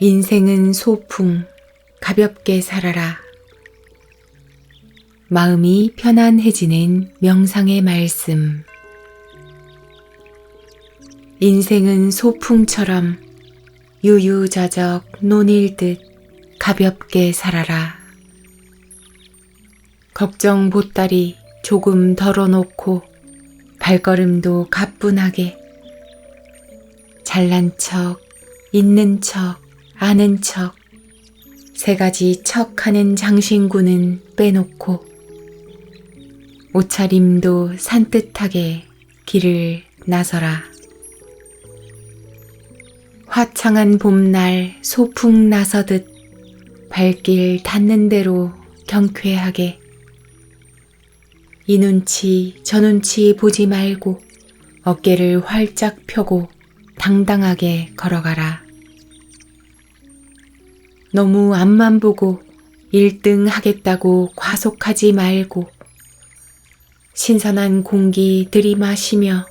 인생은 소풍, 가볍게 살아라. 마음이 편안해지는 명상의 말씀. 인생은 소풍처럼 유유자적 논일듯 가볍게 살아라. 걱정 보따리 조금 덜어놓고 발걸음도 가뿐하게 잘난 척, 있는 척, 아는 척, 세 가지 척하는 장신구는 빼놓고 옷차림도 산뜻하게 길을 나서라. 화창한 봄날 소풍 나서듯 발길 닿는 대로 경쾌하게 이 눈치 저 눈치 보지 말고 어깨를 활짝 펴고 당당하게 걸어가라. 너무 앞만 보고 1등 하겠다고 과속하지 말고 신선한 공기 들이마시며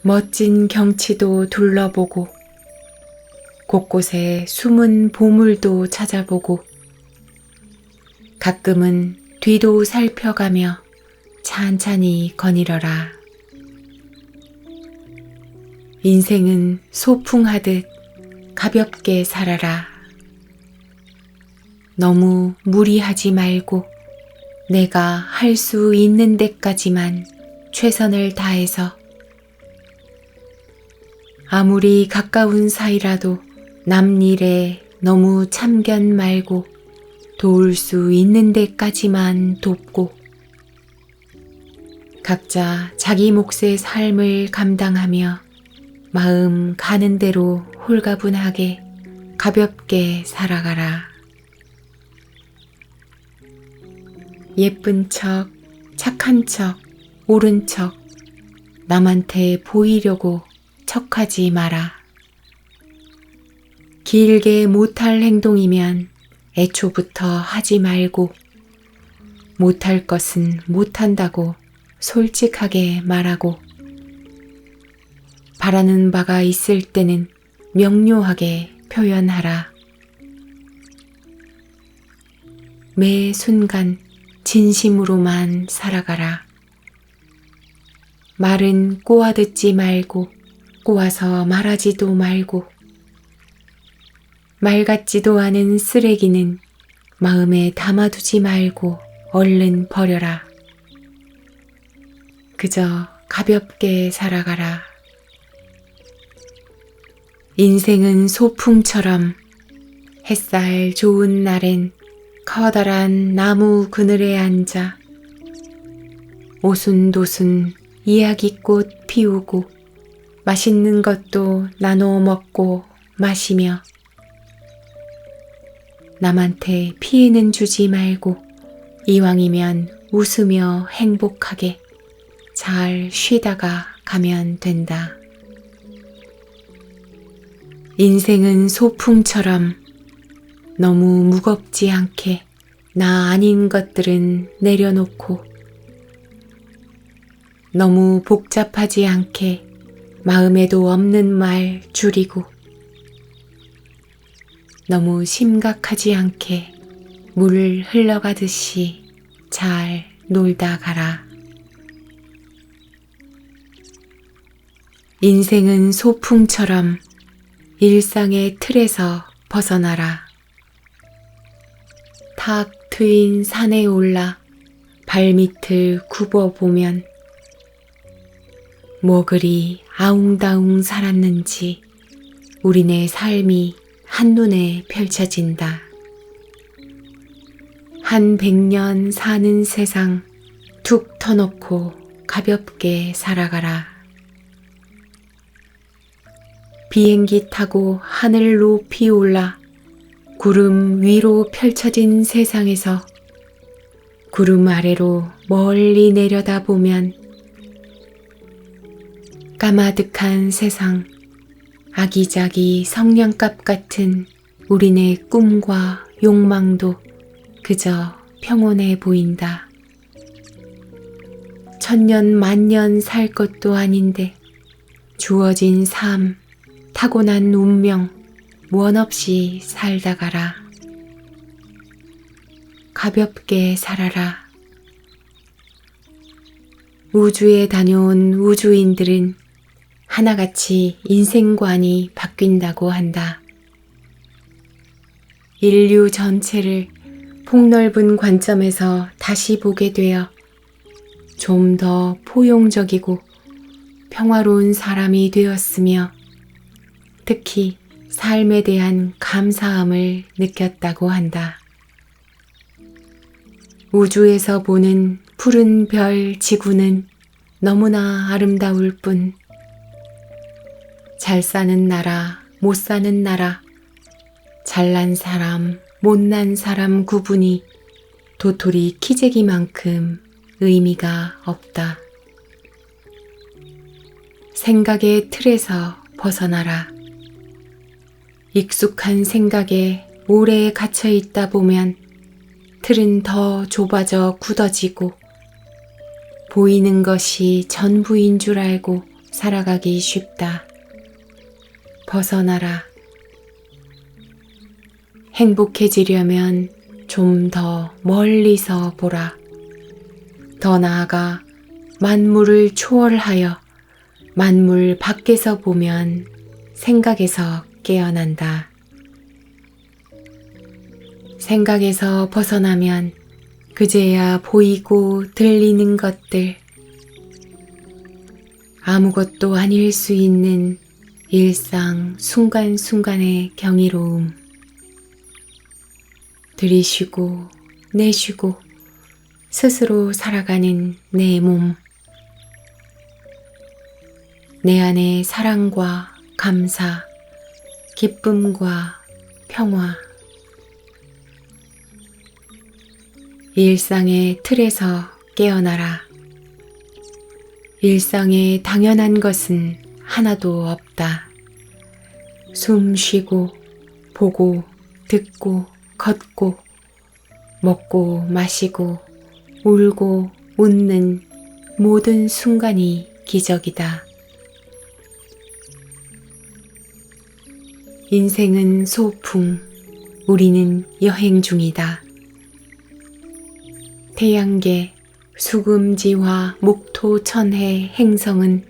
멋진 경치도 둘러보고 곳곳에 숨은 보물도 찾아보고 가끔은 뒤도 살펴가며 찬찬히 거닐어라. 인생은 소풍하듯 가볍게 살아라. 너무 무리하지 말고 내가 할 수 있는 데까지만 최선을 다해서 아무리 가까운 사이라도 남 일에 너무 참견 말고 도울 수 있는 데까지만 돕고 각자 자기 몫의 삶을 감당하며 마음 가는 대로 홀가분하게 가볍게 살아가라. 예쁜 척, 착한 척, 옳은 척, 남한테 보이려고 척하지 마라. 길게 못할 행동이면 애초부터 하지 말고 못할 것은 못한다고 솔직하게 말하고 바라는 바가 있을 때는 명료하게 표현하라. 매 순간 진심으로만 살아가라. 말은 꼬아 듣지 말고 꼬아서 말하지도 말고 말 같지도 않은 쓰레기는 마음에 담아두지 말고 얼른 버려라. 그저 가볍게 살아가라. 인생은 소풍처럼 햇살 좋은 날엔 커다란 나무 그늘에 앉아 오순도순 이야기꽃 피우고 맛있는 것도 나눠 먹고 마시며 남한테 피해는 주지 말고 이왕이면 웃으며 행복하게 잘 쉬다가 가면 된다. 인생은 소풍처럼 너무 무겁지 않게 나 아닌 것들은 내려놓고 너무 복잡하지 않게 마음에도 없는 말 줄이고 너무 심각하지 않게 물 흘러가듯이 잘 놀다 가라. 인생은 소풍처럼 일상의 틀에서 벗어나라. 탁 트인 산에 올라 발밑을 굽어보면 뭐 그리 아웅다웅 살았는지 우리네 삶이 한눈에 펼쳐진다. 한 100년 사는 세상 툭 터놓고 가볍게 살아가라. 비행기 타고 하늘 높이 올라 구름 위로 펼쳐진 세상에서 구름 아래로 멀리 내려다보면 까마득한 세상, 아기자기 성냥갑 같은 우리네 꿈과 욕망도 그저 평온해 보인다. 천년 만년 살 것도 아닌데 주어진 삶, 타고난 운명, 원 없이 살다 가라. 가볍게 살아라. 우주에 다녀온 우주인들은 하나같이 인생관이 바뀐다고 한다. 인류 전체를 폭넓은 관점에서 다시 보게 되어 좀 더 포용적이고 평화로운 사람이 되었으며 특히 삶에 대한 감사함을 느꼈다고 한다. 우주에서 보는 푸른 별 지구는 너무나 아름다울 뿐 잘 사는 나라, 못 사는 나라, 잘난 사람, 못난 사람 구분이 도토리 키재기만큼 의미가 없다. 생각의 틀에서 벗어나라. 익숙한 생각에 오래 갇혀 있다 보면 틀은 더 좁아져 굳어지고 보이는 것이 전부인 줄 알고 살아가기 쉽다. 벗어나라. 행복해지려면 좀 더 멀리서 보라. 더 나아가 만물을 초월하여 만물 밖에서 보면 생각에서 깨어난다. 생각에서 벗어나면 그제야 보이고 들리는 것들, 아무것도 아닐 수 있는 일상 순간순간의 경이로움, 들이쉬고 내쉬고 스스로 살아가는 내 몸, 내 안의 사랑과 감사, 기쁨과 평화, 일상의 틀에서 깨어나라. 일상에 당연한 것은 하나도 없다. 숨 쉬고 보고 듣고 걷고 먹고 마시고 울고 웃는 모든 순간이 기적이다. 인생은 소풍, 우리는 여행 중이다. 태양계, 수금지화, 목토, 천해, 행성은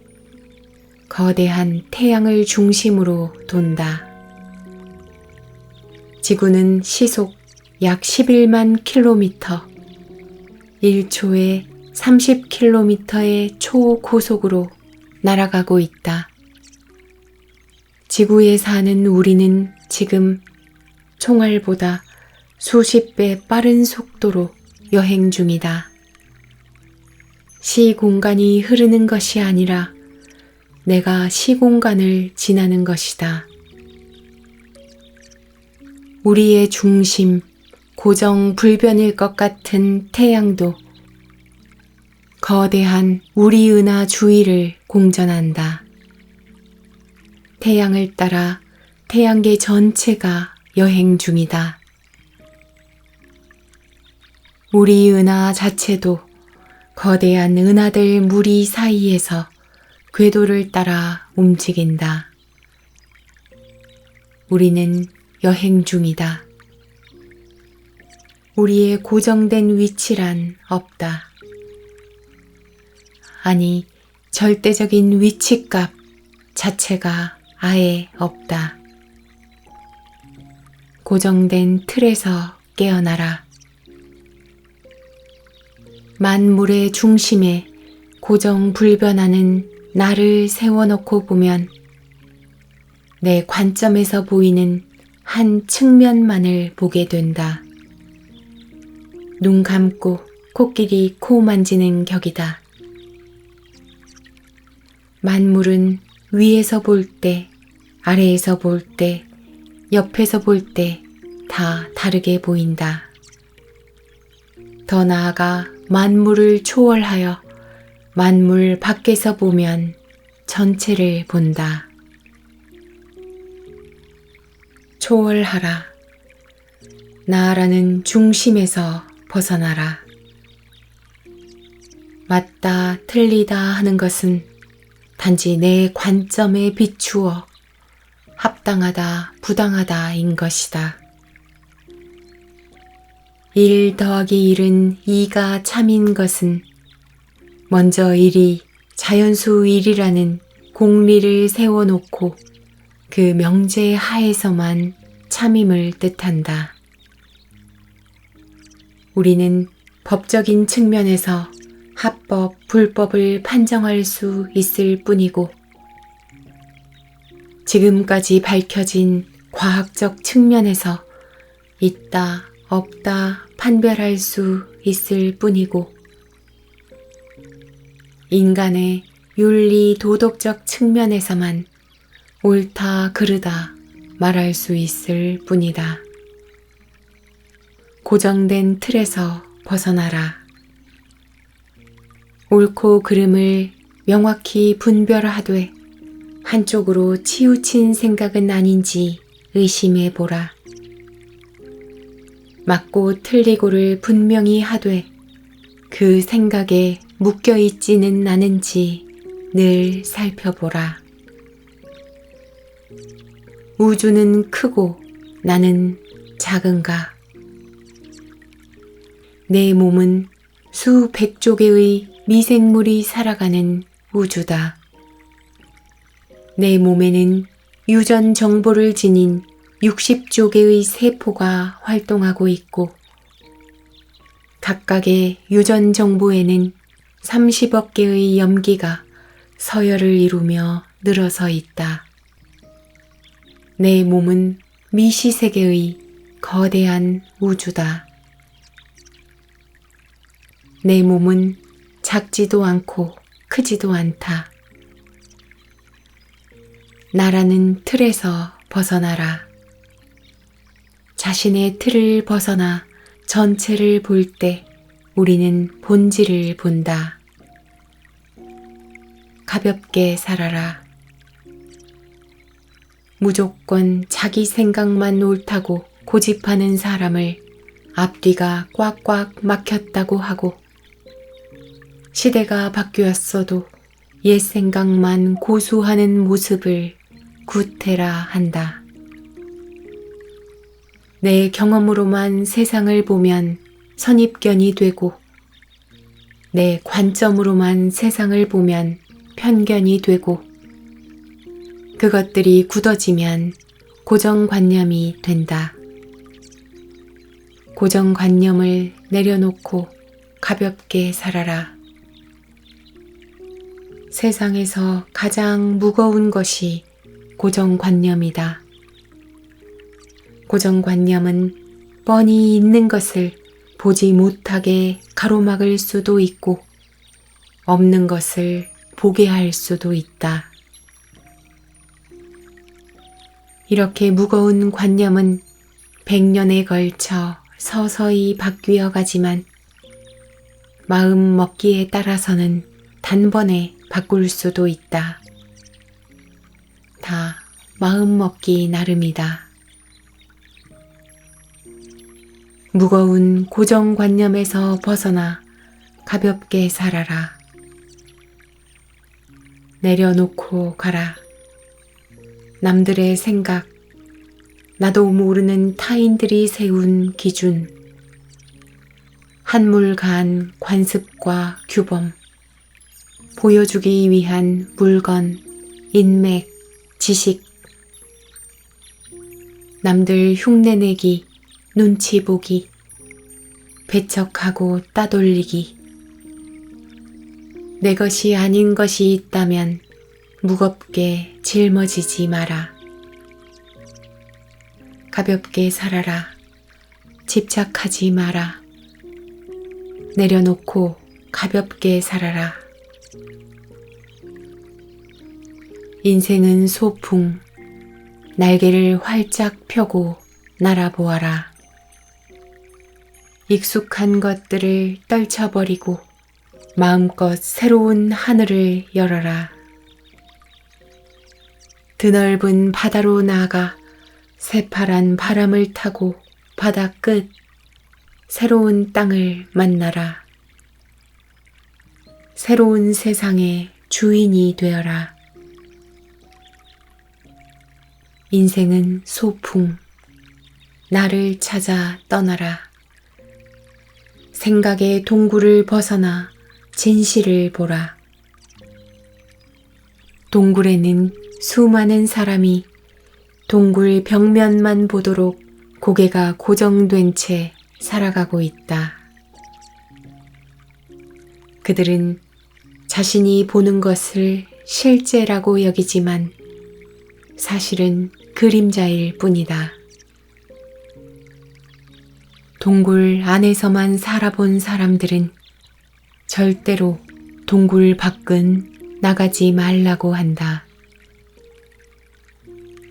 거대한 태양을 중심으로 돈다. 지구는 시속 약 11만 킬로미터, 1초에 30km의 초고속으로 날아가고 있다. 지구에 사는 우리는 지금 총알보다 수십 배 빠른 속도로 여행 중이다. 시공간이 흐르는 것이 아니라 내가 시공간을 지나는 것이다. 우리의 중심, 고정 불변일 것 같은 태양도 거대한 우리 은하 주위를 공전한다. 태양을 따라 태양계 전체가 여행 중이다. 우리 은하 자체도 거대한 은하들 무리 사이에서 궤도를 따라 움직인다. 우리는 여행 중이다. 우리의 고정된 위치란 없다. 아니, 절대적인 위치값 자체가 아예 없다. 고정된 틀에서 깨어나라. 만물의 중심에 고정불변하는 나를 세워놓고 보면 내 관점에서 보이는 한 측면만을 보게 된다. 눈 감고 코끼리 코 만지는 격이다. 만물은 위에서 볼 때, 아래에서 볼 때, 옆에서 볼 때 다 다르게 보인다. 더 나아가 만물을 초월하여 만물 밖에서 보면 전체를 본다. 초월하라. 나라는 중심에서 벗어나라. 맞다, 틀리다 하는 것은 단지 내 관점에 비추어 합당하다, 부당하다인 것이다. 1 더하기 1은 2가 참인 것은 먼저 1이 자연수 1이라는 공리를 세워놓고 그 명제 하에서만 참임을 뜻한다. 우리는 법적인 측면에서 합법, 불법을 판정할 수 있을 뿐이고 지금까지 밝혀진 과학적 측면에서 있다, 없다 판별할 수 있을 뿐이고 인간의 윤리 도덕적 측면에서만 옳다, 그르다 말할 수 있을 뿐이다. 고정된 틀에서 벗어나라. 옳고 그름을 명확히 분별하되 한쪽으로 치우친 생각은 아닌지 의심해 보라. 맞고 틀리고를 분명히 하되 그 생각에 묶여 있지는 않은지 늘 살펴보라. 우주는 크고 나는 작은가? 내 몸은 수백 조개의 미생물이 살아가는 우주다. 내 몸에는 유전 정보를 지닌 60조개의 세포가 활동하고 있고 각각의 유전 정보에는 30억 개의 염기가 서열을 이루며 늘어서 있다. 내 몸은 미시세계의 거대한 우주다. 내 몸은 작지도 않고 크지도 않다. 나라는 틀에서 벗어나라. 자신의 틀을 벗어나 전체를 볼 때 우리는 본질을 본다. 가볍게 살아라. 무조건 자기 생각만 옳다고 고집하는 사람을 앞뒤가 꽉꽉 막혔다고 하고 시대가 바뀌었어도 옛 생각만 고수하는 모습을 구태라 한다. 내 경험으로만 세상을 보면 선입견이 되고 내 관점으로만 세상을 보면 편견이 되고 그것들이 굳어지면 고정관념이 된다. 고정관념을 내려놓고 가볍게 살아라. 세상에서 가장 무거운 것이 고정관념이다. 고정관념은 뻔히 있는 것을 보지 못하게 가로막을 수도 있고 없는 것을 보게 할 수도 있다. 이렇게 무거운 관념은 100년에 걸쳐 서서히 바뀌어 가지만 마음 먹기에 따라서는 단번에 바꿀 수도 있다. 다 마음 먹기 나름이다. 무거운 고정관념에서 벗어나 가볍게 살아라. 내려놓고 가라. 남들의 생각, 나도 모르는 타인들이 세운 기준, 한물간 관습과 규범, 보여주기 위한 물건, 인맥, 지식, 남들 흉내내기, 눈치 보기, 배척하고 따돌리기. 내 것이 아닌 것이 있다면 무겁게 짊어지지 마라. 가볍게 살아라. 집착하지 마라. 내려놓고 가볍게 살아라. 인생은 소풍, 날개를 활짝 펴고 날아보아라. 익숙한 것들을 떨쳐버리고 마음껏 새로운 하늘을 열어라. 드넓은 바다로 나아가 새파란 바람을 타고 바다 끝 새로운 땅을 만나라. 새로운 세상의 주인이 되어라. 인생은 소풍. 나를 찾아 떠나라. 생각의 동굴을 벗어나 진실을 보라. 동굴에는 수많은 사람이 동굴 벽면만 보도록 고개가 고정된 채 살아가고 있다. 그들은 자신이 보는 것을 실제라고 여기지만 사실은 그림자일 뿐이다. 동굴 안에서만 살아본 사람들은 절대로 동굴 밖은 나가지 말라고 한다.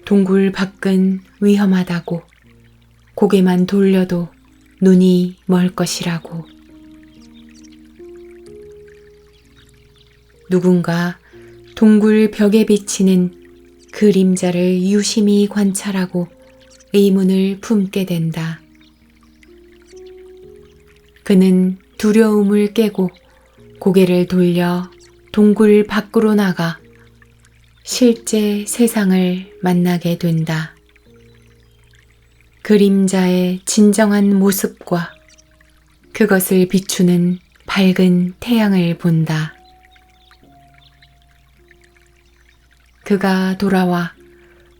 동굴 밖은 위험하다고, 고개만 돌려도 눈이 멀 것이라고. 누군가 동굴 벽에 비치는 그림자를 유심히 관찰하고 의문을 품게 된다. 그는 두려움을 깨고 고개를 돌려 동굴 밖으로 나가 실제 세상을 만나게 된다. 그림자의 진정한 모습과 그것을 비추는 밝은 태양을 본다. 그가 돌아와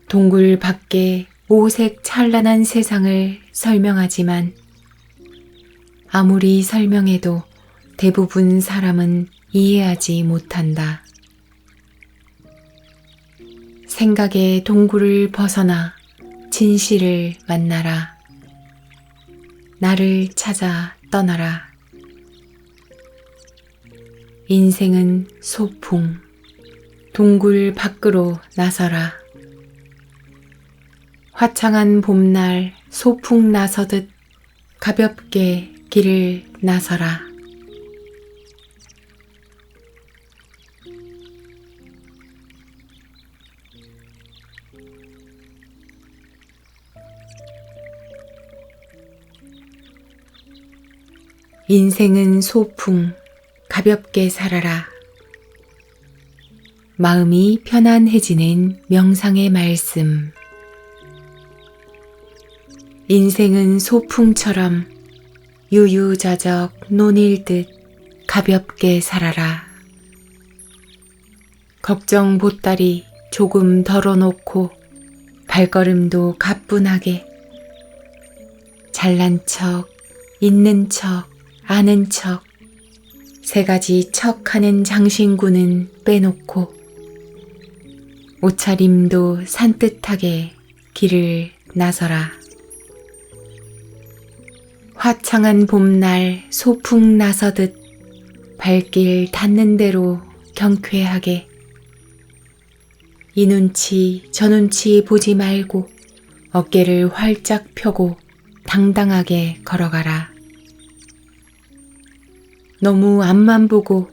동굴 밖의 오색 찬란한 세상을 설명하지만 아무리 설명해도 대부분 사람은 이해하지 못한다. 생각의 동굴을 벗어나 진실을 만나라. 나를 찾아 떠나라. 인생은 소풍. 동굴 밖으로 나서라. 화창한 봄날 소풍 나서듯 가볍게 길을 나서라. 인생은 소풍. 가볍게 살아라. 마음이 편안해지는 명상의 말씀. 인생은 소풍처럼 유유자적 논일듯 가볍게 살아라. 걱정 보따리 조금 덜어놓고 발걸음도 가뿐하게 잘난 척, 있는 척, 아는 척, 세 가지 척하는 장신구는 빼놓고 옷차림도 산뜻하게 길을 나서라. 화창한 봄날 소풍 나서듯 발길 닿는 대로 경쾌하게 이 눈치 저 눈치 보지 말고 어깨를 활짝 펴고 당당하게 걸어가라. 너무 앞만 보고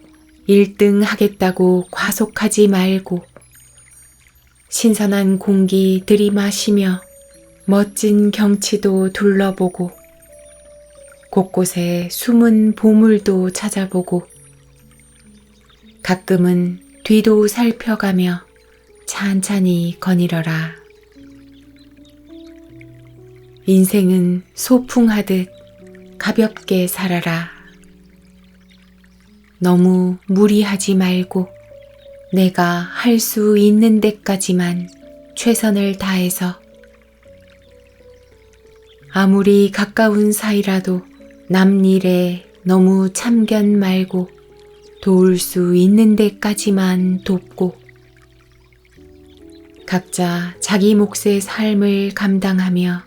1등 하겠다고 과속하지 말고 신선한 공기 들이마시며 멋진 경치도 둘러보고 곳곳에 숨은 보물도 찾아보고 가끔은 뒤도 살펴가며 찬찬히 거닐어라. 인생은 소풍하듯 가볍게 살아라. 너무 무리하지 말고 내가 할 수 있는 데까지만 최선을 다해서 아무리 가까운 사이라도 남 일에 너무 참견 말고 도울 수 있는 데까지만 돕고 각자 자기 몫의 삶을 감당하며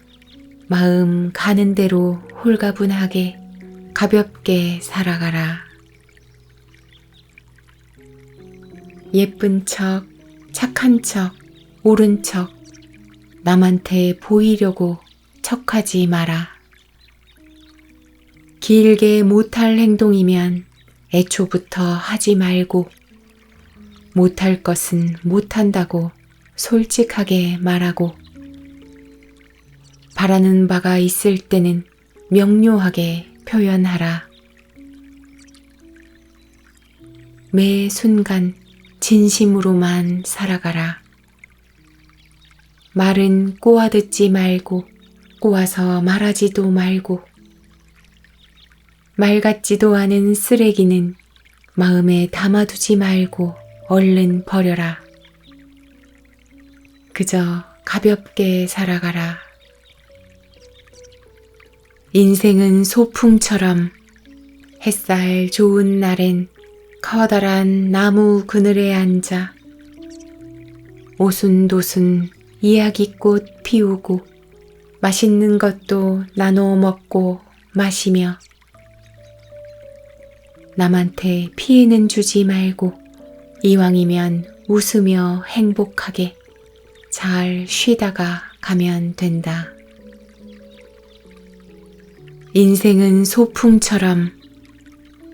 마음 가는 대로 홀가분하게 가볍게 살아가라. 예쁜 척, 착한 척, 옳은 척, 남한테 보이려고 척하지 마라. 길게 못할 행동이면 애초부터 하지 말고 못할 것은 못한다고 솔직하게 말하고 바라는 바가 있을 때는 명료하게 표현하라. 매 순간 진심으로만 살아가라. 말은 꼬아 듣지 말고 꼬아서 말하지도 말고 말 같지도 않은 쓰레기는 마음에 담아두지 말고 얼른 버려라. 그저 가볍게 살아가라. 인생은 소풍처럼 햇살 좋은 날엔 커다란 나무 그늘에 앉아 오순도순 이야기꽃 피우고 맛있는 것도 나눠 먹고 마시며 남한테 피해는 주지 말고 이왕이면 웃으며 행복하게 잘 쉬다가 가면 된다. 인생은 소풍처럼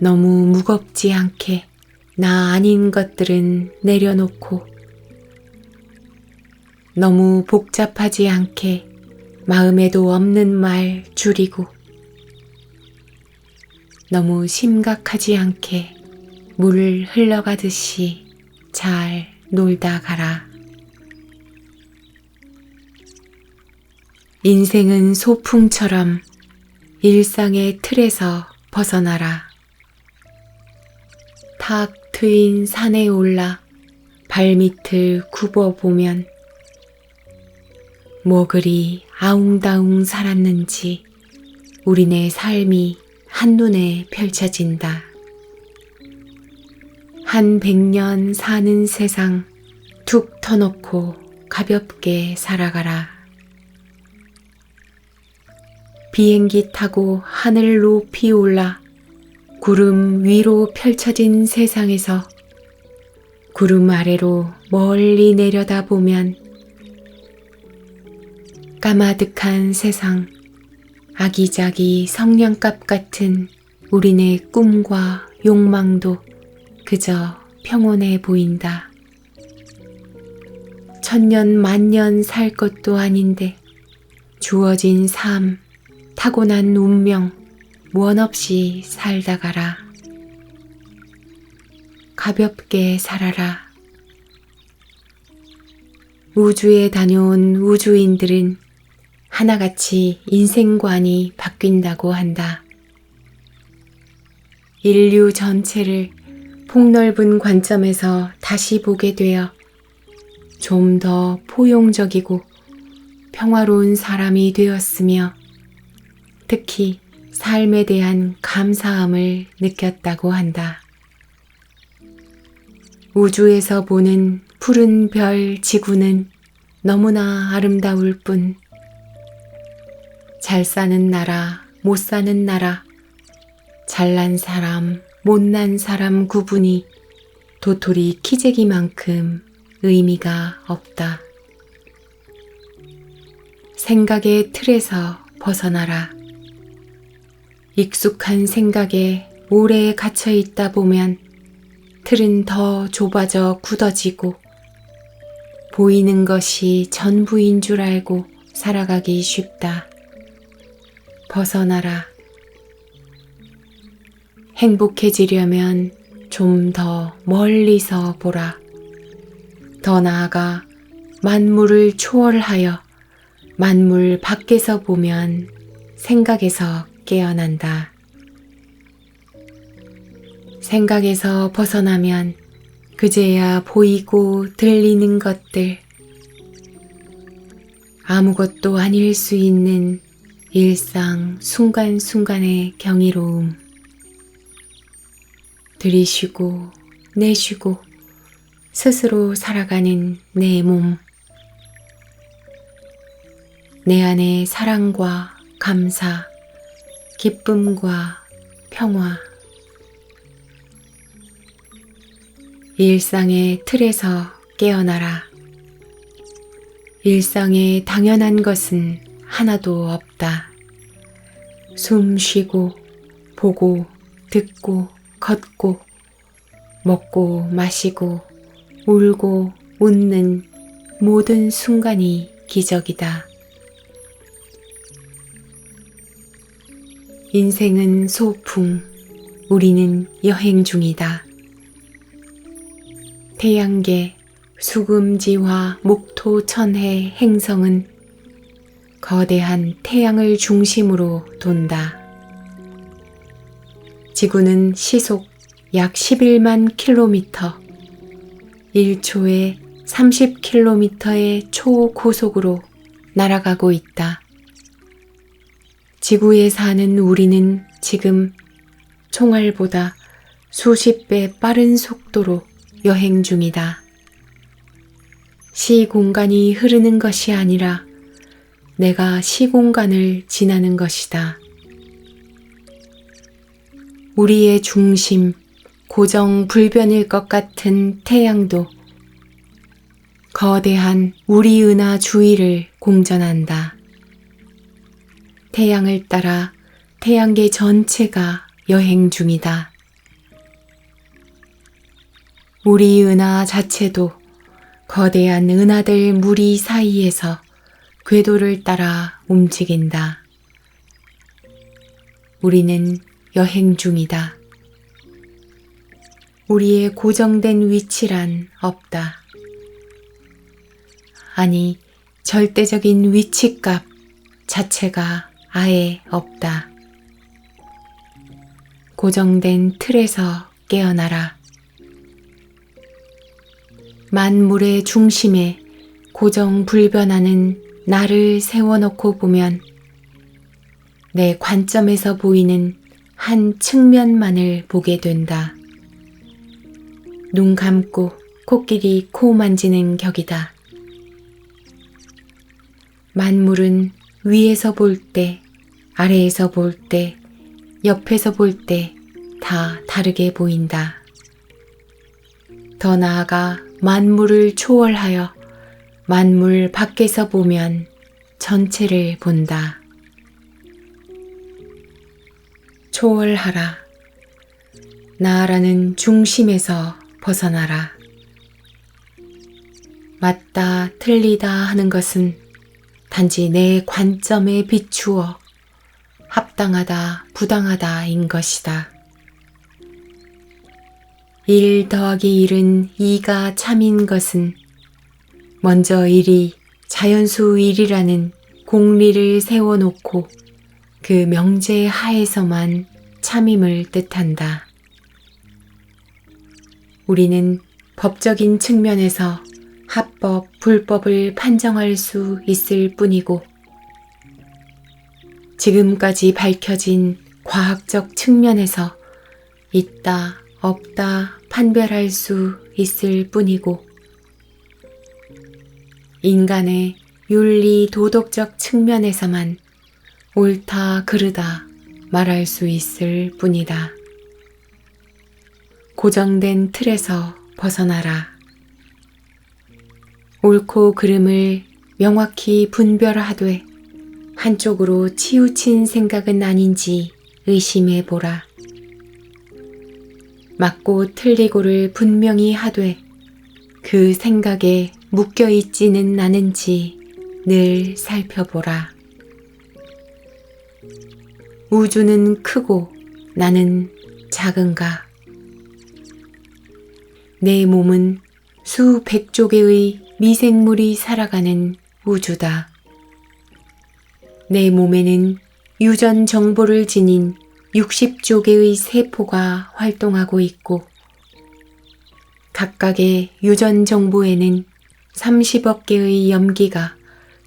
너무 무겁지 않게 나 아닌 것들은 내려놓고 너무 복잡하지 않게 마음에도 없는 말 줄이고 너무 심각하지 않게 물 흘러가듯이 잘 놀다 가라. 인생은 소풍처럼 일상의 틀에서 벗어나라. 탁 트인 산에 올라 발밑을 굽어보면 뭐 그리 아웅다웅 살았는지 우리네 삶이 한눈에 펼쳐진다. 한 100년 사는 세상 툭 터놓고 가볍게 살아가라. 비행기 타고 하늘 높이 올라 구름 위로 펼쳐진 세상에서 구름 아래로 멀리 내려다보면 까마득한 세상, 아기자기 성냥갑 같은 우리네 꿈과 욕망도 그저 평온해 보인다. 천년 만년 살 것도 아닌데 주어진 삶, 타고난 운명 원 없이 살다 가라. 가볍게 살아라. 우주에 다녀온 우주인들은 하나같이 인생관이 바뀐다고 한다. 인류 전체를 폭넓은 관점에서 다시 보게 되어 좀 더 포용적이고 평화로운 사람이 되었으며 특히 삶에 대한 감사함을 느꼈다고 한다. 우주에서 보는 푸른 별 지구는 너무나 아름다울 뿐 잘 사는 나라, 못 사는 나라, 잘난 사람, 못난 사람 구분이 도토리 키재기만큼 의미가 없다. 생각의 틀에서 벗어나라. 익숙한 생각에 오래 갇혀 있다 보면 틀은 더 좁아져 굳어지고 보이는 것이 전부인 줄 알고 살아가기 쉽다. 벗어나라. 행복해지려면 좀 더 멀리서 보라. 더 나아가 만물을 초월하여 만물 밖에서 보면 생각에서 깨어난다. 생각에서 벗어나면 그제야 보이고 들리는 것들, 아무것도 아닐 수 있는 일상 순간순간의 경이로움, 들이쉬고 내쉬고 스스로 살아가는 내 몸, 내 안의 사랑과 감사, 기쁨과 평화, 일상의 틀에서 깨어나라. 일상에 당연한 것은 하나도 없다. 숨 쉬고 보고 듣고 걷고 먹고 마시고 울고 웃는 모든 순간이 기적이다. 인생은 소풍, 우리는 여행 중이다. 태양계, 수금지화 목토 천해 행성은 거대한 태양을 중심으로 돈다. 지구는 시속 약 11만 킬로미터, 1초에 30km의 초고속으로 날아가고 있다. 지구에 사는 우리는 지금 총알보다 수십 배 빠른 속도로 여행 중이다. 시공간이 흐르는 것이 아니라 내가 시공간을 지나는 것이다. 우리의 중심, 고정 불변일 것 같은 태양도 거대한 우리 은하 주위를 공전한다. 태양을 따라 태양계 전체가 여행 중이다. 우리 은하 자체도 거대한 은하들 무리 사이에서 궤도를 따라 움직인다. 우리는 여행 중이다. 우리의 고정된 위치란 없다. 아니, 절대적인 위치값 자체가 아예 없다. 고정된 틀에서 깨어나라. 만물의 중심에 고정불변하는 나를 세워놓고 보면 내 관점에서 보이는 한 측면만을 보게 된다. 눈 감고 코끼리 코 만지는 격이다. 만물은 위에서 볼 때, 아래에서 볼 때, 옆에서 볼 때 다 다르게 보인다. 더 나아가 만물을 초월하여 만물 밖에서 보면 전체를 본다. 초월하라. 나라는 중심에서 벗어나라. 맞다, 틀리다 하는 것은 단지 내 관점에 비추어 합당하다, 부당하다인 것이다. 1 더하기 1은 2가 참인 것은 먼저 1이 자연수 1이라는 공리를 세워놓고 그 명제 하에서만 참임을 뜻한다. 우리는 법적인 측면에서 합법, 불법을 판정할 수 있을 뿐이고 지금까지 밝혀진 과학적 측면에서 있다, 없다 판별할 수 있을 뿐이고 인간의 윤리 도덕적 측면에서만 옳다, 그르다 말할 수 있을 뿐이다. 고정된 틀에서 벗어나라. 옳고 그름을 명확히 분별하되 한쪽으로 치우친 생각은 아닌지 의심해보라. 맞고 틀리고를 분명히 하되 그 생각에 묶여있지는 않은지 늘 살펴보라. 우주는 크고 나는 작은가? 내 몸은 수백 조개의 미생물이 살아가는 우주다. 내 몸에는 유전 정보를 지닌 60조개의 세포가 활동하고 있고 각각의 유전 정보에는 30억 개의 염기가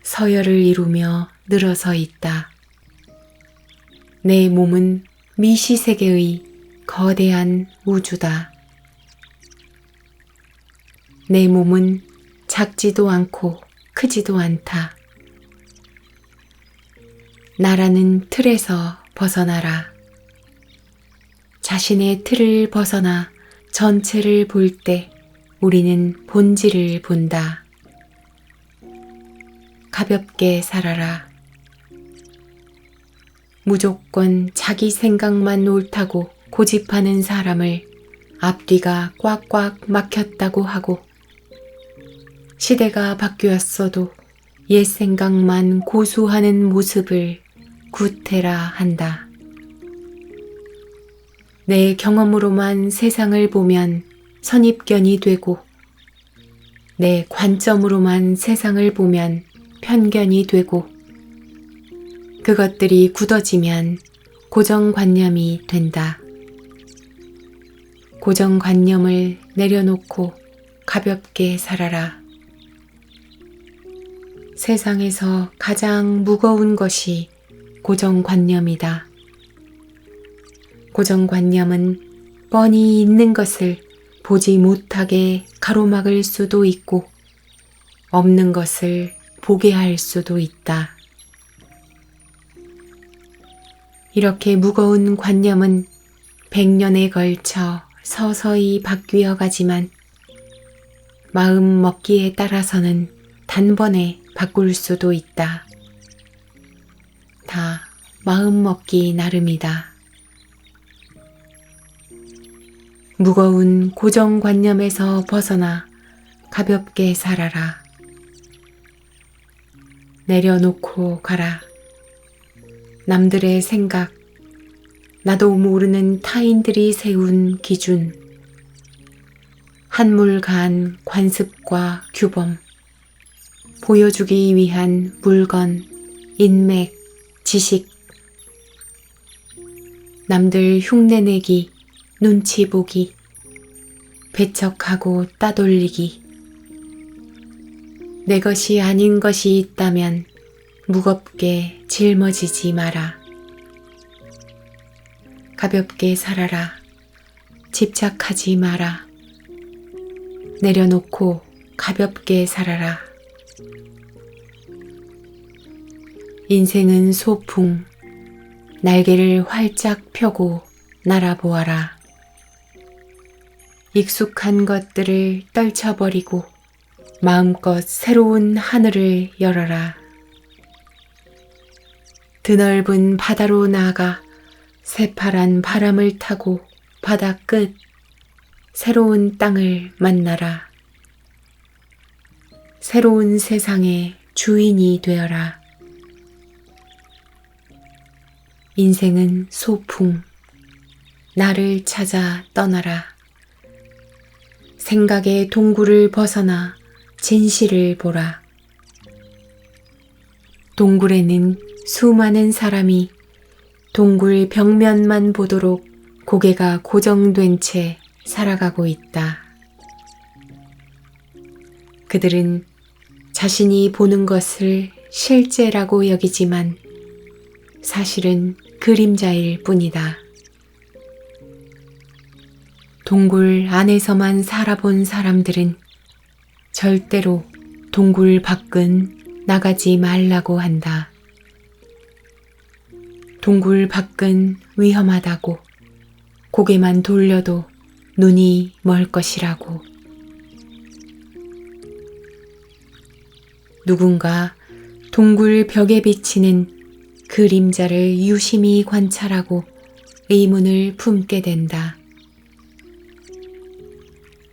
서열을 이루며 늘어서 있다. 내 몸은 미시세계의 거대한 우주다. 내 몸은 작지도 않고 크지도 않다. 나라는 틀에서 벗어나라. 자신의 틀을 벗어나 전체를 볼 때 우리는 본질을 본다. 가볍게 살아라. 무조건 자기 생각만 옳다고 고집하는 사람을 앞뒤가 꽉꽉 막혔다고 하고 시대가 바뀌었어도 옛 생각만 고수하는 모습을 구태라 한다. 내 경험으로만 세상을 보면 선입견이 되고 내 관점으로만 세상을 보면 편견이 되고 그것들이 굳어지면 고정관념이 된다. 고정관념을 내려놓고 가볍게 살아라. 세상에서 가장 무거운 것이 고정관념이다. 고정관념은 뻔히 있는 것을 보지 못하게 가로막을 수도 있고 없는 것을 보게 할 수도 있다. 이렇게 무거운 관념은 100년에 걸쳐 서서히 바뀌어 가지만 마음 먹기에 따라서는 단번에 바꿀 수도 있다. 다 마음 먹기 나름이다. 무거운 고정관념에서 벗어나 가볍게 살아라. 내려놓고 가라. 남들의 생각, 나도 모르는 타인들이 세운 기준, 한물간 관습과 규범, 보여주기 위한 물건, 인맥, 지식, 남들 흉내내기, 눈치 보기, 배척하고 따돌리기. 내 것이 아닌 것이 있다면 무겁게 짊어지지 마라. 가볍게 살아라. 집착하지 마라. 내려놓고 가볍게 살아라. 인생은 소풍, 날개를 활짝 펴고 날아보아라. 익숙한 것들을 떨쳐버리고 마음껏 새로운 하늘을 열어라. 드넓은 바다로 나아가 새파란 바람을 타고 바다 끝 새로운 땅을 만나라. 새로운 세상의 주인이 되어라. 인생은 소풍, 나를 찾아 떠나라. 생각의 동굴을 벗어나 진실을 보라. 동굴에는 수많은 사람이 동굴 벽면만 보도록 고개가 고정된 채 살아가고 있다. 그들은 자신이 보는 것을 실제라고 여기지만 사실은 그림자일 뿐이다. 동굴 안에서만 살아본 사람들은 절대로 동굴 밖은 나가지 말라고 한다. 동굴 밖은 위험하다고, 고개만 돌려도 눈이 멀 것이라고. 누군가 동굴 벽에 비치는 그림자를 유심히 관찰하고 의문을 품게 된다.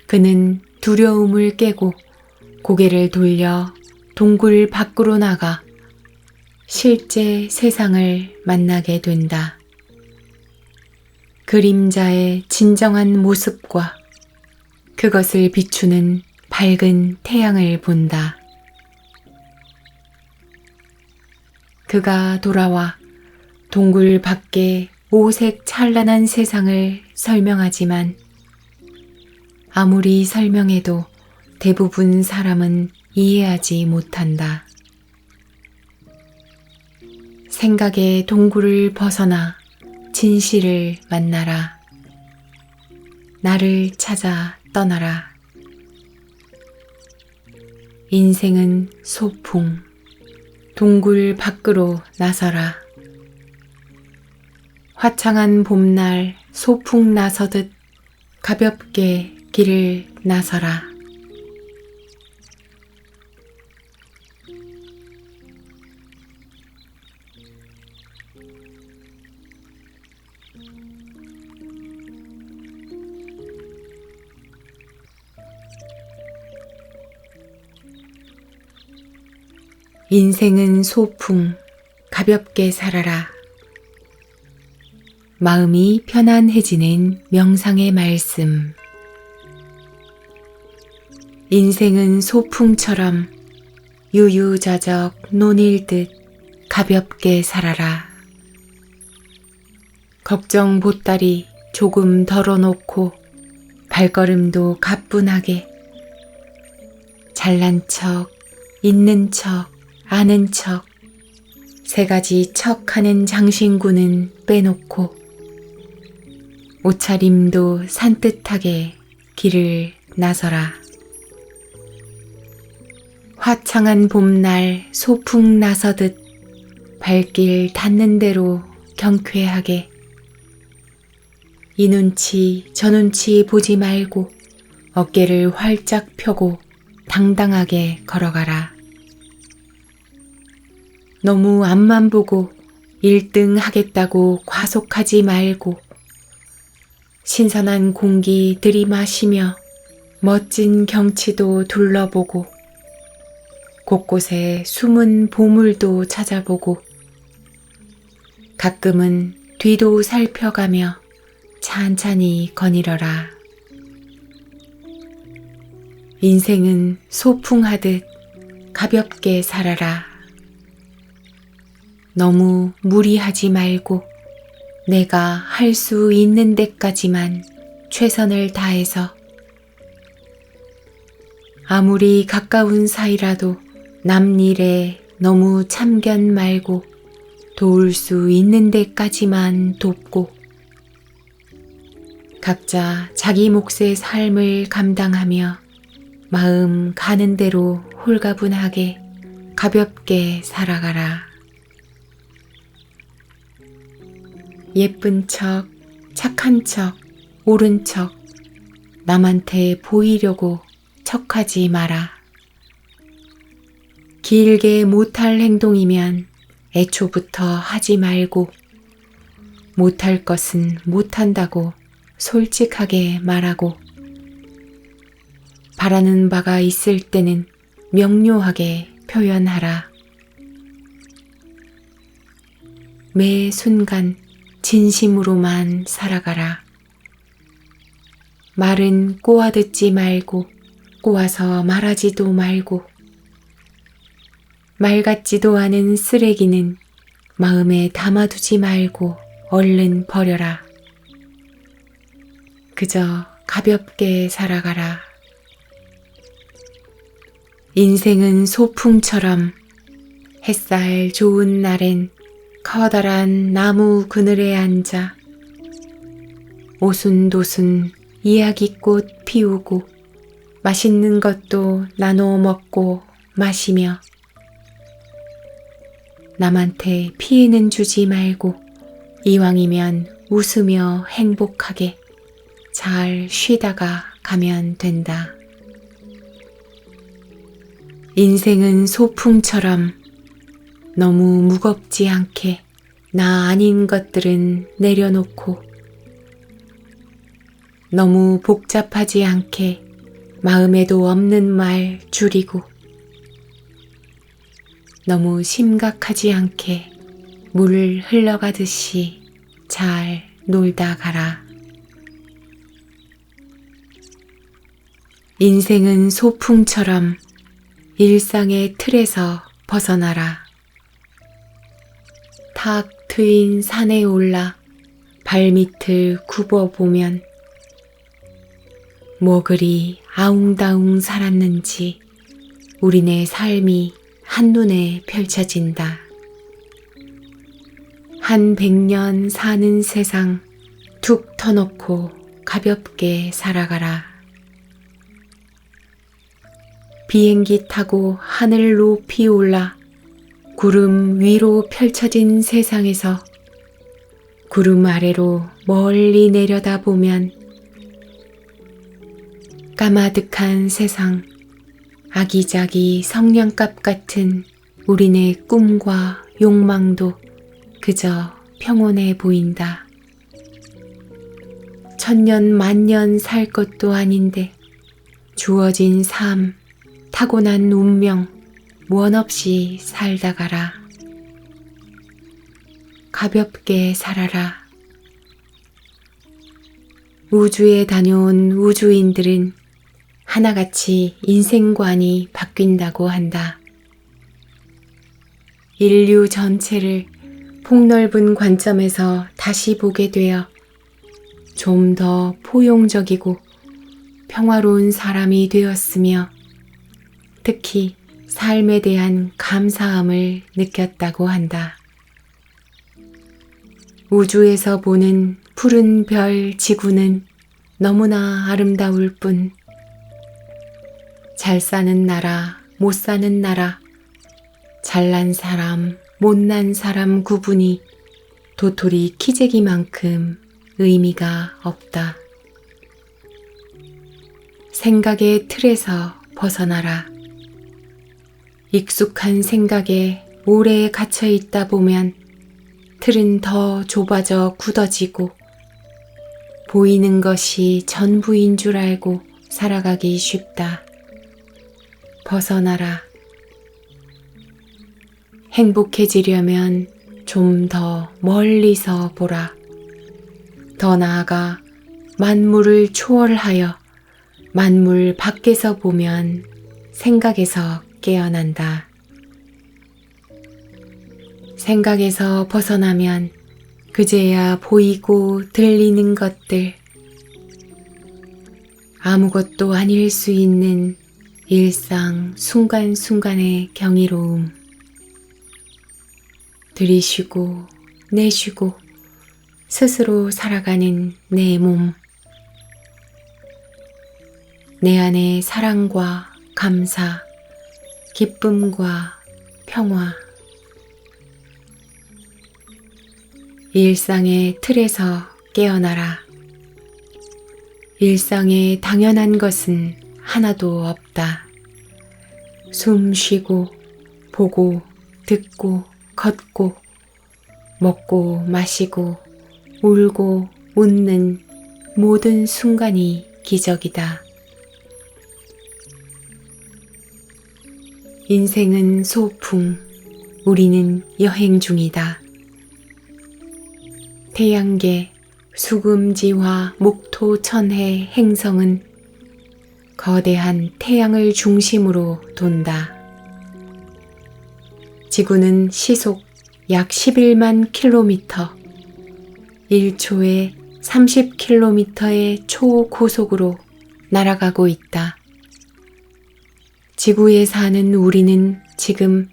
그는 두려움을 깨고 고개를 돌려 동굴 밖으로 나가 실제 세상을 만나게 된다. 그림자의 진정한 모습과 그것을 비추는 밝은 태양을 본다. 그가 돌아와 동굴 밖의 오색 찬란한 세상을 설명하지만 아무리 설명해도 대부분 사람은 이해하지 못한다. 생각의 동굴을 벗어나 진실을 만나라. 나를 찾아 떠나라. 인생은 소풍, 동굴 밖으로 나서라. 화창한 봄날 소풍 나서듯 가볍게 길을 나서라. 인생은 소풍, 가볍게 살아라. 마음이 편안해지는 명상의 말씀. 인생은 소풍처럼 유유자적 논일듯 가볍게 살아라. 걱정 보따리 조금 덜어놓고 발걸음도 가뿐하게 잘난 척, 있는 척, 아는 척 세 가지 척하는 장신구는 빼놓고 옷차림도 산뜻하게 길을 나서라. 화창한 봄날 소풍 나서듯 발길 닿는 대로 경쾌하게 이 눈치 저 눈치 보지 말고 어깨를 활짝 펴고 당당하게 걸어가라. 너무 앞만 보고 1등 하겠다고 과속하지 말고 신선한 공기 들이마시며 멋진 경치도 둘러보고 곳곳에 숨은 보물도 찾아보고 가끔은 뒤도 살펴가며 찬찬히 거닐어라. 인생은 소풍하듯 가볍게 살아라. 너무 무리하지 말고 내가 할 수 있는 데까지만 최선을 다해서 아무리 가까운 사이라도 남 일에 너무 참견 말고 도울 수 있는 데까지만 돕고 각자 자기 몫의 삶을 감당하며 마음 가는 대로 홀가분하게 가볍게 살아가라. 예쁜 척, 착한 척, 옳은 척, 남한테 보이려고 척하지 마라. 길게 못할 행동이면 애초부터 하지 말고 못할 것은 못한다고 솔직하게 말하고 바라는 바가 있을 때는 명료하게 표현하라. 매 순간 진심으로만 살아가라. 말은 꼬아듣지 말고 꼬아서 말하지도 말고 말 같지도 않은 쓰레기는 마음에 담아두지 말고 얼른 버려라. 그저 가볍게 살아가라. 인생은 소풍처럼 햇살 좋은 날엔 커다란 나무 그늘에 앉아 오순도순 이야기꽃 피우고 맛있는 것도 나눠 먹고 마시며 남한테 피해는 주지 말고 이왕이면 웃으며 행복하게 잘 쉬다가 가면 된다. 인생은 소풍처럼 너무 무겁지 않게 나 아닌 것들은 내려놓고 너무 복잡하지 않게 마음에도 없는 말 줄이고 너무 심각하지 않게 물 흘러가듯이 잘 놀다 가라. 인생은 소풍처럼 일상의 틀에서 벗어나라. 탁 트인 산에 올라 발밑을 굽어보면 뭐 그리 아웅다웅 살았는지 우리네 삶이 한눈에 펼쳐진다. 한 100년 사는 세상 툭 터놓고 가볍게 살아가라. 비행기 타고 하늘 높이 올라 구름 위로 펼쳐진 세상에서 구름 아래로 멀리 내려다보면 까마득한 세상, 아기자기 성냥갑 같은 우리네 꿈과 욕망도 그저 평온해 보인다. 천년 만년 살 것도 아닌데 주어진 삶, 타고난 운명 무언 없이 살다 가라. 가볍게 살아라. 우주에 다녀온 우주인들은 하나같이 인생관이 바뀐다고 한다. 인류 전체를 폭넓은 관점에서 다시 보게 되어 좀 더 포용적이고 평화로운 사람이 되었으며 특히 삶에 대한 감사함을 느꼈다고 한다. 우주에서 보는 푸른 별 지구는 너무나 아름다울 뿐 잘 사는 나라, 못 사는 나라, 잘난 사람, 못난 사람 구분이 도토리 키재기만큼 의미가 없다. 생각의 틀에서 벗어나라. 익숙한 생각에 오래 갇혀 있다 보면 틀은 더 좁아져 굳어지고 보이는 것이 전부인 줄 알고 살아가기 쉽다. 벗어나라. 행복해지려면 좀 더 멀리서 보라. 더 나아가 만물을 초월하여 만물 밖에서 보면 생각에서 깨어난다. 생각에서 벗어나면 그제야 보이고 들리는 것들, 아무것도 아닐 수 있는 일상 순간순간의 경이로움, 들이쉬고 내쉬고 스스로 살아가는 내 몸, 내 안의 사랑과 감사, 기쁨과 평화, 일상의 틀에서 깨어나라. 일상에 당연한 것은 하나도 없다. 숨 쉬고 보고 듣고 걷고 먹고 마시고 울고 웃는 모든 순간이 기적이다. 인생은 소풍, 우리는 여행 중이다. 태양계, 수금지화, 목토, 천해, 행성은 거대한 태양을 중심으로 돈다. 지구는 시속 약 11만 킬로미터, 1초에 30km의 초고속으로 날아가고 있다. 지구에 사는 우리는 지금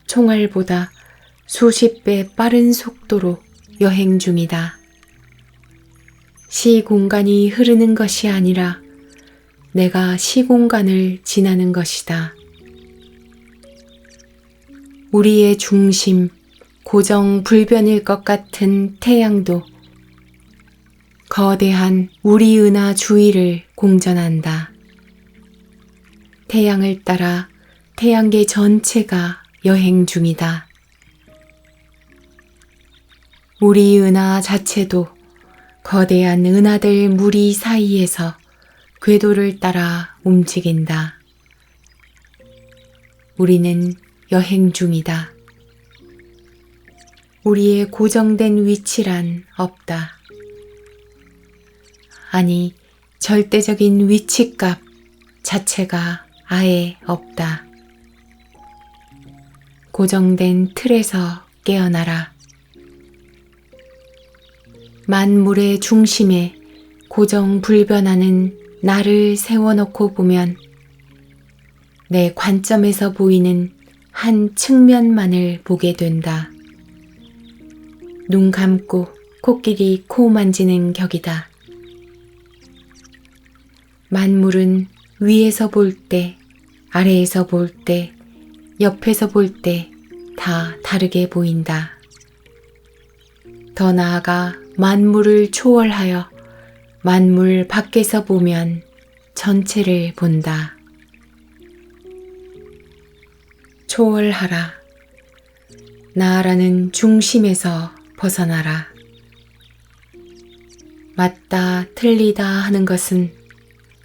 총알보다 수십 배 빠른 속도로 여행 중이다. 시공간이 흐르는 것이 아니라 내가 시공간을 지나는 것이다. 우리의 중심, 고정 불변일 것 같은 태양도 거대한 우리 은하 주위를 공전한다. 태양을 따라 태양계 전체가 여행 중이다. 우리 은하 자체도 거대한 은하들 무리 사이에서 궤도를 따라 움직인다. 우리는 여행 중이다. 우리의 고정된 위치란 없다. 아니, 절대적인 위치값 자체가 아예 없다. 고정된 틀에서 깨어나라. 만물의 중심에 고정불변하는 나를 세워놓고 보면 내 관점에서 보이는 한 측면만을 보게 된다. 눈 감고 코끼리 코 만지는 격이다. 만물은 위에서 볼 때, 아래에서 볼 때, 옆에서 볼 때 다 다르게 보인다. 더 나아가 만물을 초월하여 만물 밖에서 보면 전체를 본다. 초월하라. 나라는 중심에서 벗어나라. 맞다, 틀리다 하는 것은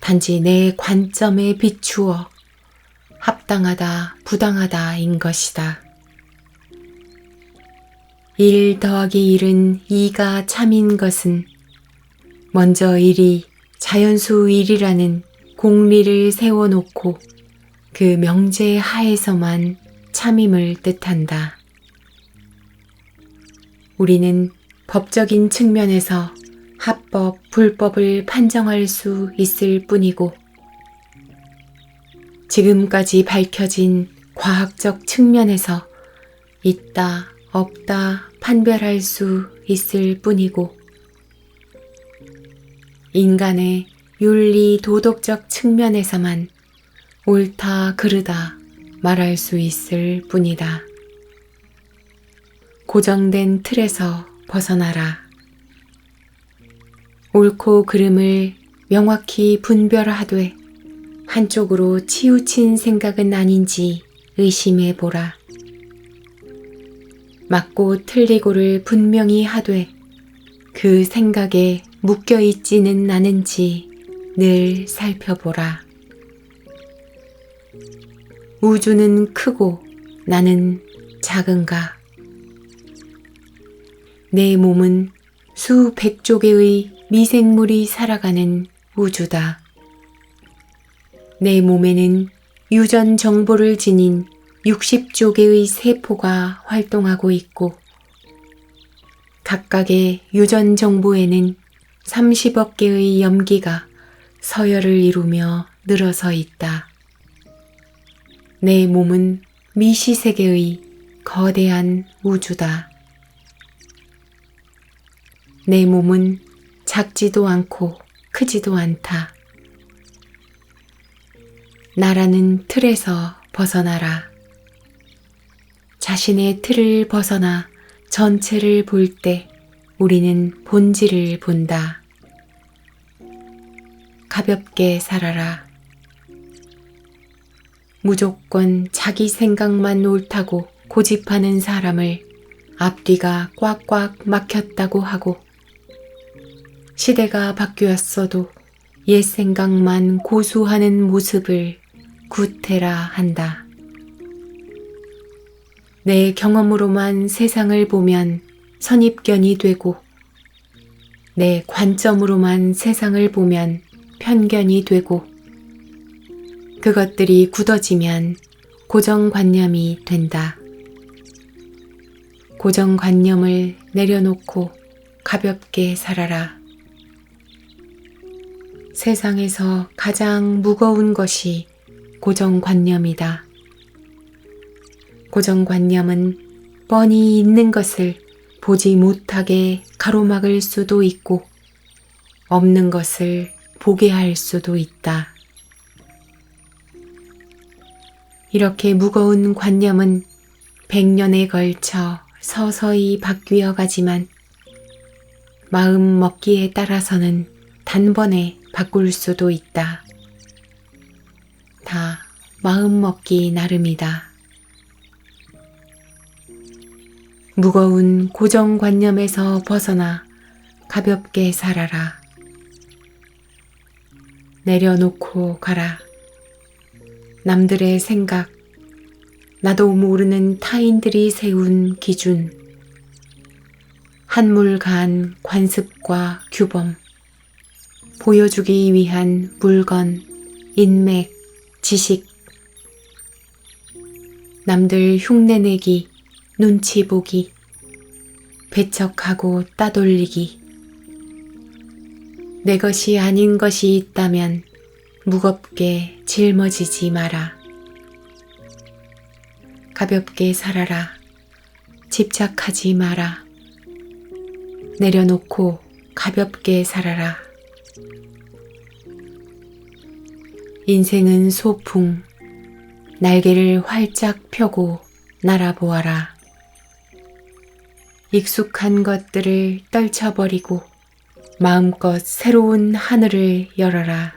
단지 내 관점에 비추어 합당하다, 부당하다인 것이다. 1 더하기 1은 2가 참인 것은 먼저 1이 자연수 1이라는 공리를 세워놓고 그 명제 하에서만 참임을 뜻한다. 우리는 법적인 측면에서 합법, 불법을 판정할 수 있을 뿐이고 지금까지 밝혀진 과학적 측면에서 있다, 없다 판별할 수 있을 뿐이고 인간의 윤리 도덕적 측면에서만 옳다, 그르다 말할 수 있을 뿐이다. 고정된 틀에서 벗어나라. 옳고 그름을 명확히 분별하되 한쪽으로 치우친 생각은 아닌지 의심해보라. 맞고 틀리고를 분명히 하되 그 생각에 묶여있지는 않은지 늘 살펴보라. 우주는 크고 나는 작은가? 내 몸은 수백 조개의 미생물이 살아가는 우주다. 내 몸에는 유전 정보를 지닌 60조 개의 세포가 활동하고 있고 각각의 유전 정보에는 30억 개의 염기가 서열을 이루며 늘어서 있다. 내 몸은 미시세계의 거대한 우주다. 내 몸은 작지도 않고 크지도 않다. 나라는 틀에서 벗어나라. 자신의 틀을 벗어나 전체를 볼 때 우리는 본질을 본다. 가볍게 살아라. 무조건 자기 생각만 옳다고 고집하는 사람을 앞뒤가 꽉꽉 막혔다고 하고 시대가 바뀌었어도 옛 생각만 고수하는 모습을 구태라 한다. 내 경험으로만 세상을 보면 선입견이 되고 내 관점으로만 세상을 보면 편견이 되고 그것들이 굳어지면 고정관념이 된다. 고정관념을 내려놓고 가볍게 살아라. 세상에서 가장 무거운 것이 고정관념이다. 고정관념은 뻔히 있는 것을 보지 못하게 가로막을 수도 있고 없는 것을 보게 할 수도 있다. 이렇게 무거운 관념은 100년에 걸쳐 서서히 바뀌어 가지만 마음 먹기에 따라서는 단번에 바꿀 수도 있다. 다 마음 먹기 나름이다. 무거운 고정관념에서 벗어나 가볍게 살아라. 내려놓고 가라. 남들의 생각, 나도 모르는 타인들이 세운 기준, 한물간 관습과 규범, 보여주기 위한 물건, 인맥, 지식, 남들 흉내내기, 눈치 보기, 배척하고 따돌리기. 내 것이 아닌 것이 있다면 무겁게 짊어지지 마라. 가볍게 살아라. 집착하지 마라. 내려놓고 가볍게 살아라. 인생은 소풍, 날개를 활짝 펴고 날아보아라. 익숙한 것들을 떨쳐버리고 마음껏 새로운 하늘을 열어라.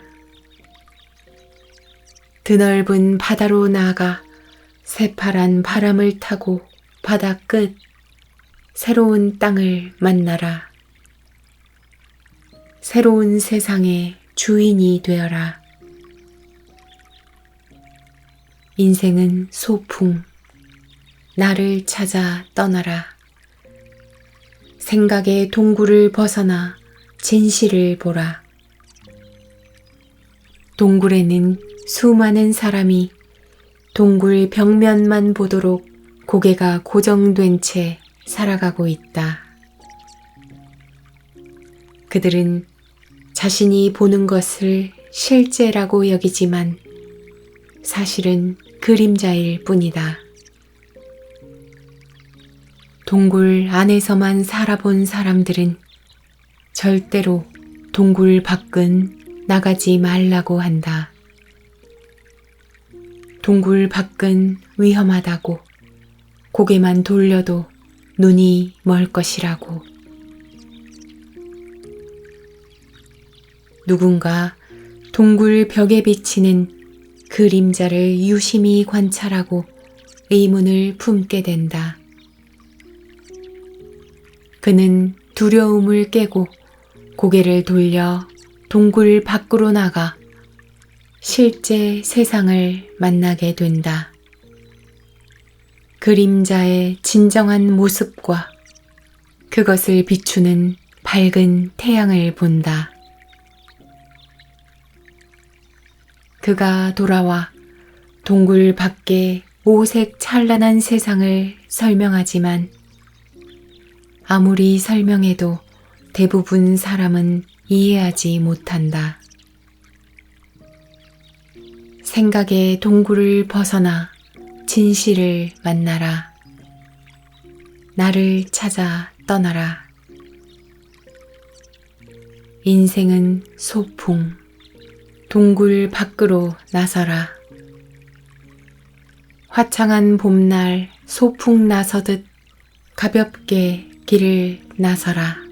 드넓은 바다로 나아가 새파란 바람을 타고 바다 끝 새로운 땅을 만나라. 새로운 세상의 주인이 되어라. 인생은 소풍, 나를 찾아 떠나라. 생각의 동굴을 벗어나 진실을 보라. 동굴에는 수많은 사람이 동굴 벽면만 보도록 고개가 고정된 채 살아가고 있다. 그들은 자신이 보는 것을 실제라고 여기지만 사실은 그림자일 뿐이다. 동굴 안에서만 살아본 사람들은 절대로 동굴 밖은 나가지 말라고 한다. 동굴 밖은 위험하다고, 고개만 돌려도 눈이 멀 것이라고. 누군가 동굴 벽에 비치는 그림자를 유심히 관찰하고 의문을 품게 된다. 그는 두려움을 깨고 고개를 돌려 동굴 밖으로 나가 실제 세상을 만나게 된다. 그림자의 진정한 모습과 그것을 비추는 밝은 태양을 본다. 그가 돌아와 동굴 밖의 오색 찬란한 세상을 설명하지만 아무리 설명해도 대부분 사람은 이해하지 못한다. 생각의 동굴을 벗어나 진실을 만나라. 나를 찾아 떠나라. 인생은 소풍. 동굴 밖으로 나서라. 화창한 봄날 소풍 나서듯 가볍게 길을 나서라.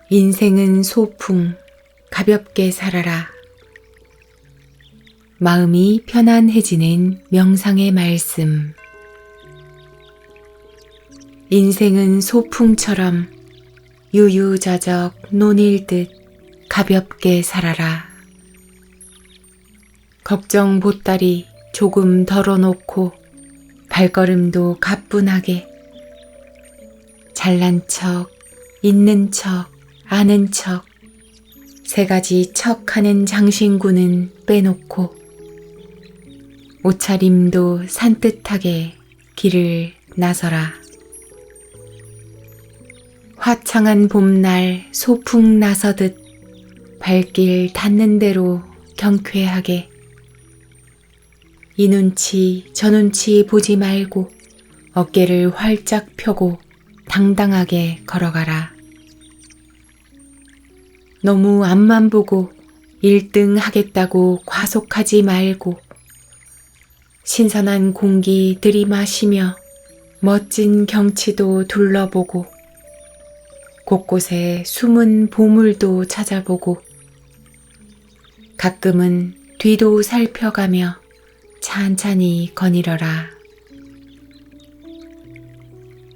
인생은 소풍, 가볍게 살아라. 마음이 편안해지는 명상의 말씀. 인생은 소풍처럼 유유자적 논일듯 가볍게 살아라. 걱정 보따리 조금 덜어놓고 발걸음도 가뿐하게 잘난 척, 있는 척, 아는 척, 세 가지 척하는 장신구는 빼놓고 옷차림도 산뜻하게 길을 나서라. 화창한 봄날 소풍 나서듯 발길 닿는 대로 경쾌하게 이 눈치 저 눈치 보지 말고 어깨를 활짝 펴고 당당하게 걸어가라. 너무 앞만 보고 1등 하겠다고 과속하지 말고 신선한 공기 들이마시며 멋진 경치도 둘러보고 곳곳에 숨은 보물도 찾아보고 가끔은 뒤도 살펴가며 찬찬히 거닐어라.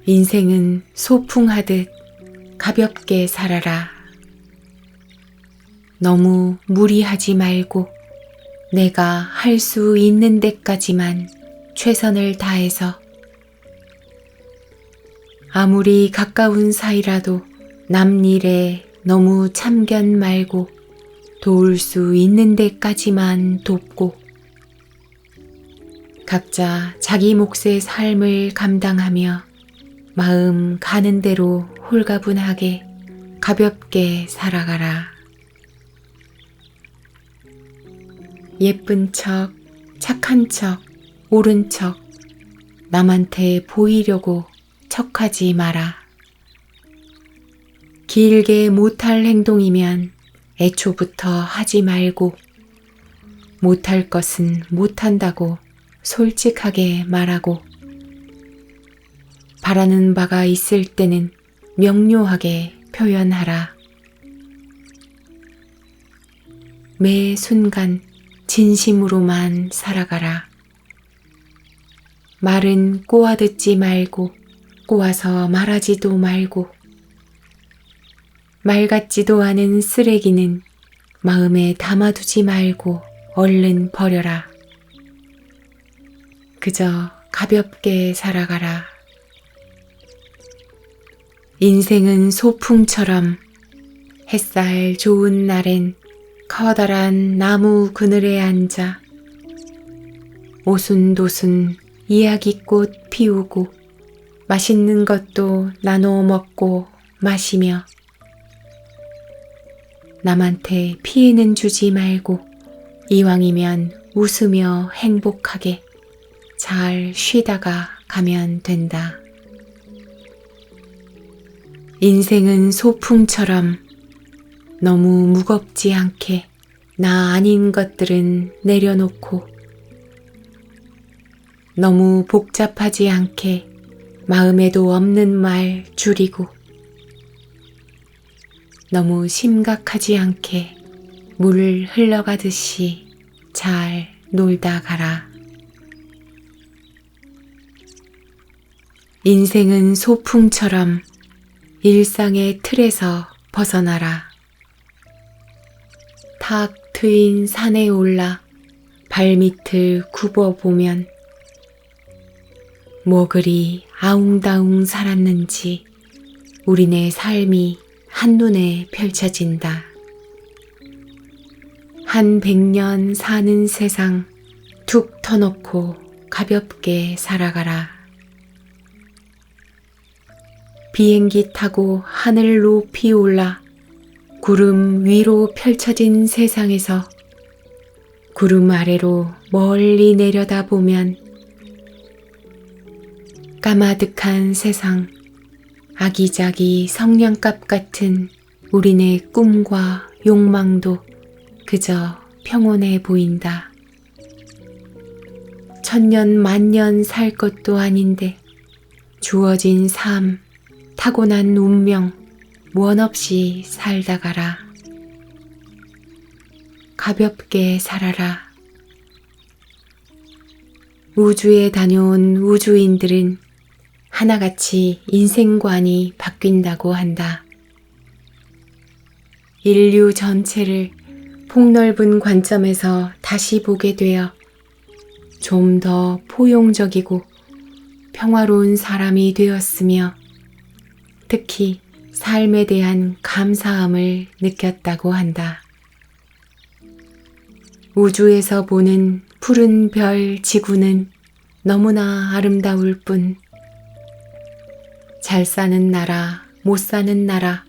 인생은 소풍하듯 가볍게 살아라. 너무 무리하지 말고 내가 할 수 있는 데까지만 최선을 다해서 아무리 가까운 사이라도 남 일에 너무 참견 말고 도울 수 있는 데까지만 돕고 각자 자기 몫의 삶을 감당하며 마음 가는 대로 홀가분하게 가볍게 살아가라. 예쁜 척, 착한 척, 옳은 척, 남한테 보이려고 척하지 마라. 길게 못할 행동이면 애초부터 하지 말고 못할 것은 못한다고 솔직하게 말하고 바라는 바가 있을 때는 명료하게 표현하라. 매 순간 진심으로만 살아가라. 말은 꼬아 듣지 말고 꼬아서 말하지도 말고 말 같지도 않은 쓰레기는 마음에 담아두지 말고 얼른 버려라. 그저 가볍게 살아가라. 인생은 소풍처럼 햇살 좋은 날엔 커다란 나무 그늘에 앉아 오순도순 이야기꽃 피우고 맛있는 것도 나눠 먹고 마시며 남한테 피해는 주지 말고 이왕이면 웃으며 행복하게 잘 쉬다가 가면 된다. 인생은 소풍처럼 너무 무겁지 않게 나 아닌 것들은 내려놓고 너무 복잡하지 않게 마음에도 없는 말 줄이고 너무 심각하지 않게 물 흘러가듯이 잘 놀다 가라. 인생은 소풍처럼 일상의 틀에서 벗어나라. 탁 트인 산에 올라 발밑을 굽어보면 뭐 그리 아웅다웅 살았는지 우리네 삶이 한눈에 펼쳐진다. 한 100년 사는 세상 툭 터놓고 가볍게 살아가라. 비행기 타고 하늘 높이 올라 구름 위로 펼쳐진 세상에서 구름 아래로 멀리 내려다보면 까마득한 세상, 아기자기 성냥갑 같은 우리네 꿈과 욕망도 그저 평온해 보인다. 천년 만년 살 것도 아닌데 주어진 삶, 타고난 운명 원 없이 살다 가라. 가볍게 살아라. 우주에 다녀온 우주인들은 하나같이 인생관이 바뀐다고 한다. 인류 전체를 폭넓은 관점에서 다시 보게 되어 좀 더 포용적이고 평화로운 사람이 되었으며 특히 삶에 대한 감사함을 느꼈다고 한다. 우주에서 보는 푸른 별 지구는 너무나 아름다울 뿐 잘 사는 나라, 못 사는 나라,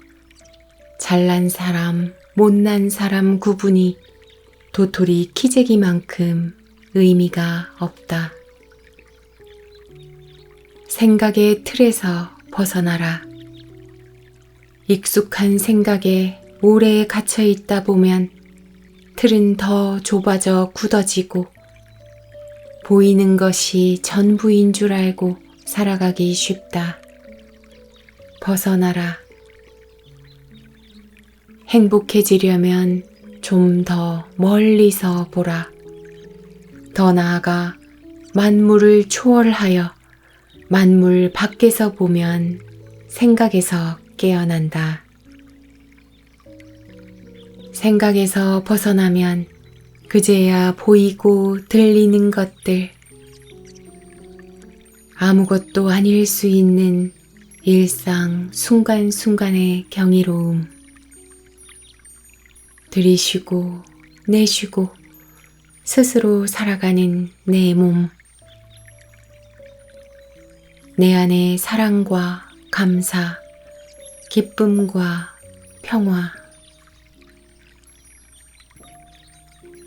잘난 사람, 못난 사람 구분이 도토리 키재기만큼 의미가 없다. 생각의 틀에서 벗어나라. 익숙한 생각에 오래 갇혀 있다 보면 틀은 더 좁아져 굳어지고 보이는 것이 전부인 줄 알고 살아가기 쉽다. 벗어나라. 행복해지려면 좀 더 멀리서 보라. 더 나아가 만물을 초월하여 만물 밖에서 보면 생각에서 깨어난다. 생각에서 벗어나면 그제야 보이고 들리는 것들, 아무것도 아닐 수 있는 일상 순간순간의 경이로움, 들이쉬고 내쉬고 스스로 살아가는 내 몸, 내 안의 사랑과 감사, 기쁨과 평화,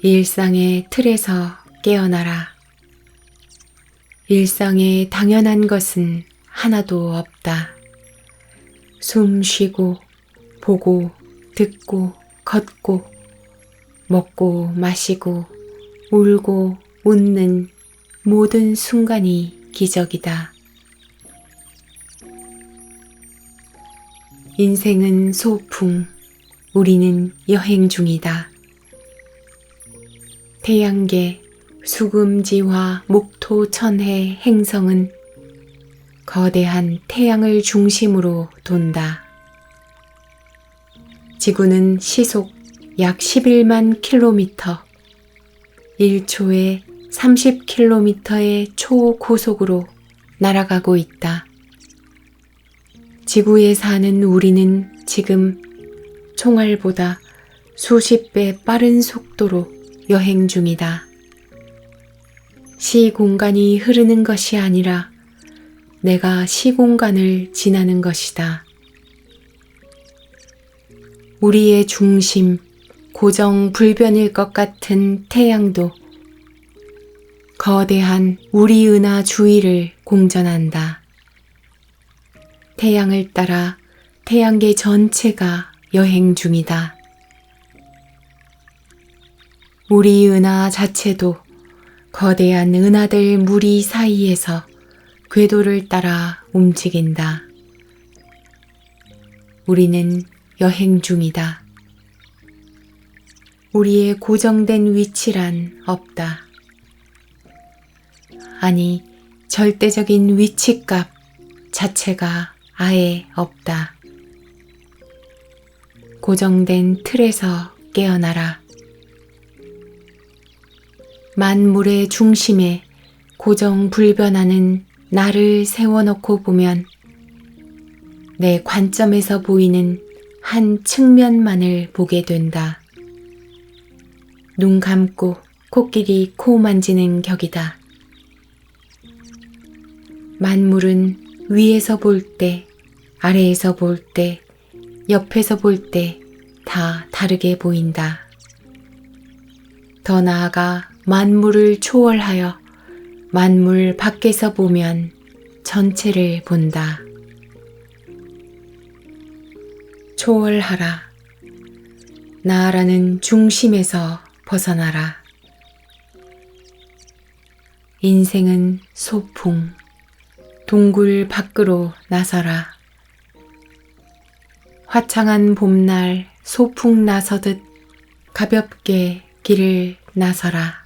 일상의 틀에서 깨어나라. 일상에 당연한 것은 하나도 없다. 숨 쉬고 보고 듣고 걷고 먹고 마시고 울고 웃는 모든 순간이 기적이다. 인생은 소풍, 우리는 여행 중이다. 태양계, 수금지화 목토 천해 행성은 거대한 태양을 중심으로 돈다. 지구는 시속 약 11만 킬로미터, 1초에 30km의 초고속으로 날아가고 있다. 지구에 사는 우리는 지금 총알보다 수십 배 빠른 속도로 여행 중이다. 시공간이 흐르는 것이 아니라 내가 시공간을 지나는 것이다. 우리의 중심, 고정 불변일 것 같은 태양도 거대한 우리 은하 주위를 공전한다. 태양을 따라 태양계 전체가 여행 중이다. 우리 은하 자체도 거대한 은하들 무리 사이에서 궤도를 따라 움직인다. 우리는 여행 중이다. 우리의 고정된 위치란 없다. 아니, 절대적인 위치값 자체가 아예 없다. 고정된 틀에서 깨어나라. 만물의 중심에 고정불변하는 나를 세워놓고 보면 내 관점에서 보이는 한 측면만을 보게 된다. 눈 감고 코끼리 코 만지는 격이다. 만물은 위에서 볼 때, 아래에서 볼 때, 옆에서 볼 때 다 다르게 보인다. 더 나아가 만물을 초월하여 만물 밖에서 보면 전체를 본다. 초월하라. 나라는 중심에서 벗어나라. 인생은 소풍, 동굴 밖으로 나서라. 화창한 봄날 소풍 나서듯 가볍게 길을 나서라.